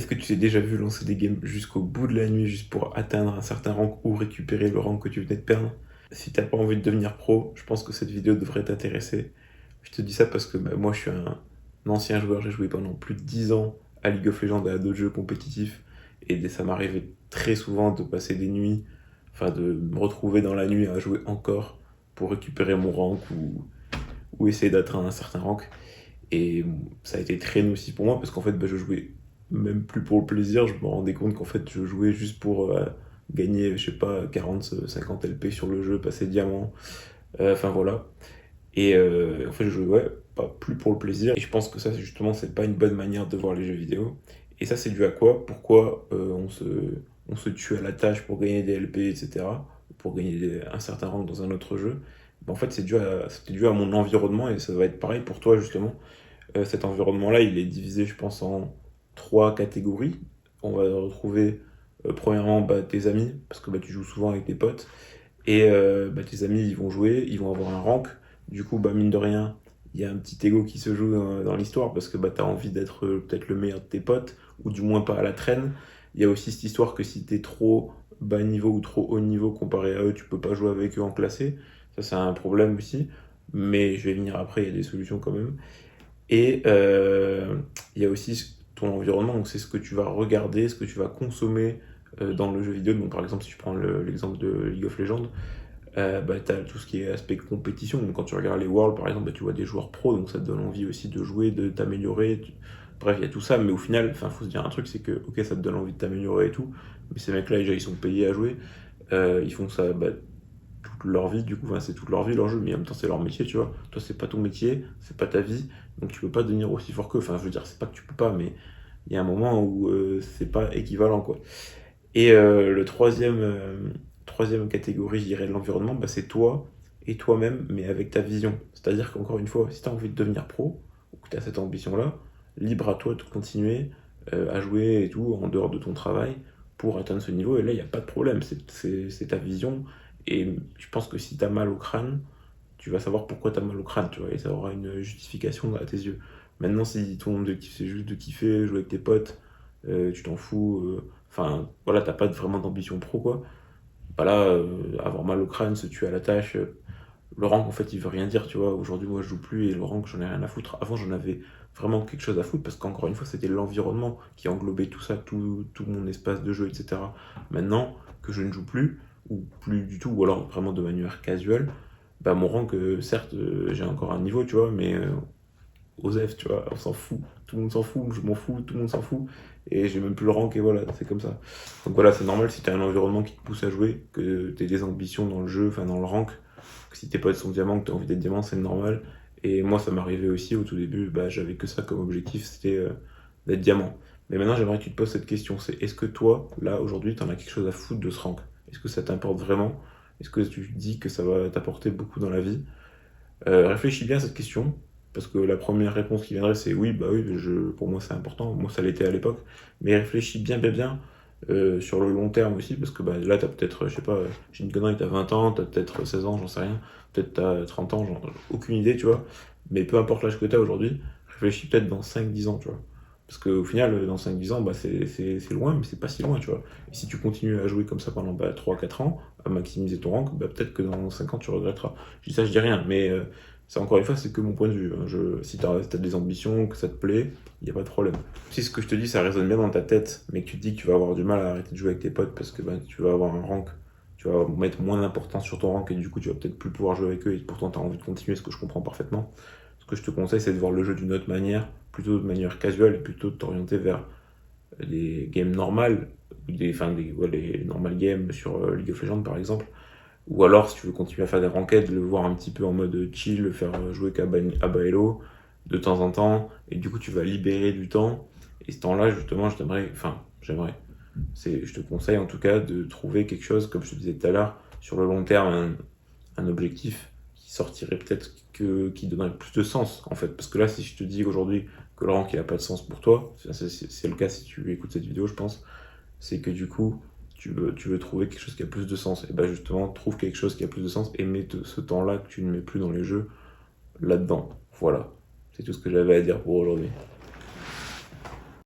Est-ce que tu t'es déjà vu lancer des games jusqu'au bout de la nuit juste pour atteindre un certain rank ou récupérer le rank que tu venais de perdre? Si t'as pas envie de devenir pro, je pense que cette vidéo devrait t'intéresser. Je te dis ça parce que moi je suis un ancien joueur, j'ai joué pendant plus de 10 ans à League of Legends et à d'autres jeux compétitifs. Et ça m'arrivait très souvent de passer des nuits, enfin de me retrouver dans la nuit à jouer encore pour récupérer mon rank ou essayer d'atteindre un certain rank. Et ça a été très nocif pour moi parce qu'en fait, je jouais même plus pour le plaisir. Je me rendais compte qu'en fait, je jouais juste pour gagner, je sais pas, 40-50 LP sur le jeu, passer diamant. Enfin voilà. Et en fait, je jouais ouais, pas plus pour le plaisir. Et je pense que ça, justement, c'est pas une bonne manière de voir les jeux vidéo. Et ça, c'est dû à quoi? Pourquoi on se tue à la tâche pour gagner des LP, etc. Pour gagner un certain rang dans un autre jeu? En fait, c'était dû à mon environnement et ça va être pareil pour toi, justement. Cet environnement-là, il est divisé, je pense, en trois catégories. On va retrouver premièrement tes amis, parce que tu joues souvent avec tes potes, et tes amis, ils vont jouer, ils vont avoir un rank. Du coup, mine de rien, il y a un petit ego qui se joue dans l'histoire, parce que tu as envie d'être peut-être le meilleur de tes potes, ou du moins pas à la traîne. Il y a aussi cette histoire que si tu es trop bas niveau ou trop haut niveau comparé à eux, tu peux pas jouer avec eux en classé. Ça, c'est un problème aussi. Mais je vais venir après, il y a des solutions quand même. Et il y a aussi ton environnement, donc c'est ce que tu vas regarder, ce que tu vas consommer dans le jeu vidéo. Donc, par exemple, si je prends l'exemple de League of Legends, tu as tout ce qui est aspect compétition. Donc, quand tu regardes les Worlds, par exemple, tu vois des joueurs pros, donc ça te donne envie aussi de jouer, de t'améliorer. Bref, il y a tout ça, mais au final, il faut se dire un truc, c'est que, ok, ça te donne envie de t'améliorer et tout, mais ces mecs-là, déjà, ils sont payés à jouer. Ils font ça toute leur vie, du coup, c'est toute leur vie leur jeu, mais en même temps c'est leur métier, tu vois. Toi, c'est pas ton métier, c'est pas ta vie, donc tu peux pas devenir aussi fort qu'eux. Enfin, je veux dire, c'est pas que tu peux pas, mais il y a un moment où c'est pas équivalent, quoi. Et troisième catégorie, je dirais, de l'environnement, c'est toi et toi-même, mais avec ta vision. C'est-à-dire qu'encore une fois, si tu as envie de devenir pro, ou que tu as cette ambition-là, libre à toi de continuer à jouer et tout en dehors de ton travail pour atteindre ce niveau. Et là, il n'y a pas de problème, c'est ta vision. Et je pense que si tu as mal au crâne, tu vas savoir pourquoi tu as mal au crâne, tu vois, et ça aura une justification à tes yeux. Maintenant, si ton objectif c'est juste de kiffer, jouer avec tes potes, tu t'en fous, enfin voilà, t'as pas vraiment d'ambition pro quoi, là, avoir mal au crâne, se tuer à la tâche, le rank en fait il veut rien dire, tu vois. Aujourd'hui, moi je joue plus et le rank j'en ai rien à foutre. Avant, j'en avais vraiment quelque chose à foutre parce qu'encore une fois, c'était l'environnement qui englobait tout ça, tout mon espace de jeu, etc. Maintenant que je ne joue plus, ou plus du tout, ou alors vraiment de manière casuelle, mon rank, certes, j'ai encore un niveau, tu vois, mais OSEF, tu vois, on s'en fout. Tout le monde s'en fout, je m'en fous, tout le monde s'en fout. Et j'ai même plus le rank, et voilà, c'est comme ça. Donc voilà, c'est normal si tu as un environnement qui te pousse à jouer, que tu aies des ambitions dans le jeu, enfin dans le rank, que si tes potes sont diamants, que tu as envie d'être diamant, c'est normal. Et moi, ça m'arrivait aussi au tout début, j'avais que ça comme objectif, c'était d'être diamant. Mais maintenant, j'aimerais que tu te poses cette question, c'est est-ce que toi, là, aujourd'hui, tu en as quelque chose à foutre de ce rank? Est-ce que ça t'importe vraiment? Est-ce que tu te dis que ça va t'apporter beaucoup dans la vie? Réfléchis bien à cette question, parce que la première réponse qui viendrait c'est oui, oui, pour moi c'est important, moi ça l'était à l'époque, mais réfléchis bien sur le long terme aussi, parce que là t'as peut-être, je sais pas, j'ai une connerie, t'as 20 ans, t'as peut-être 16 ans, j'en sais rien, peut-être t'as 30 ans, aucune idée, tu vois, mais peu importe l'âge que t'as aujourd'hui, réfléchis peut-être dans 5-10 ans, tu vois. Parce qu'au final, dans 5-10 ans, c'est loin, mais c'est pas si loin, tu vois. Et si tu continues à jouer comme ça pendant 3-4 ans, à maximiser ton rank, peut-être que dans 5 ans, tu regretteras. Je dis ça, je dis rien, mais ça, encore une fois, c'est que mon point de vue, hein. Si tu as des ambitions, que ça te plaît, il n'y a pas de problème. Si ce que je te dis, ça résonne bien dans ta tête, mais que tu te dis que tu vas avoir du mal à arrêter de jouer avec tes potes parce que tu vas avoir un rank, tu vas mettre moins d'importance sur ton rank et du coup, tu vas peut-être plus pouvoir jouer avec eux et pourtant, tu as envie de continuer, ce que je comprends parfaitement. Ce que je te conseille, c'est de voir le jeu d'une autre manière, plutôt de manière casual et plutôt de t'orienter vers les games normales, les normal games sur League of Legends par exemple. Ou alors, si tu veux continuer à faire des ranked, le voir un petit peu en mode chill, le faire jouer qu'à bas elo de temps en temps, et du coup, tu vas libérer du temps. Et ce temps-là, justement, j'aimerais, je te conseille en tout cas de trouver quelque chose, comme je te disais tout à l'heure, sur le long terme, un objectif qui sortirait peut-être qui donnerait plus de sens en fait. Parce que là, si je te dis aujourd'hui que le rank il n'a pas de sens pour toi, c'est le cas si tu écoutes cette vidéo, je pense, c'est que du coup, tu veux trouver quelque chose qui a plus de sens. Et justement, trouve quelque chose qui a plus de sens et mets ce temps-là que tu ne mets plus dans les jeux là-dedans. Voilà, c'est tout ce que j'avais à dire pour aujourd'hui.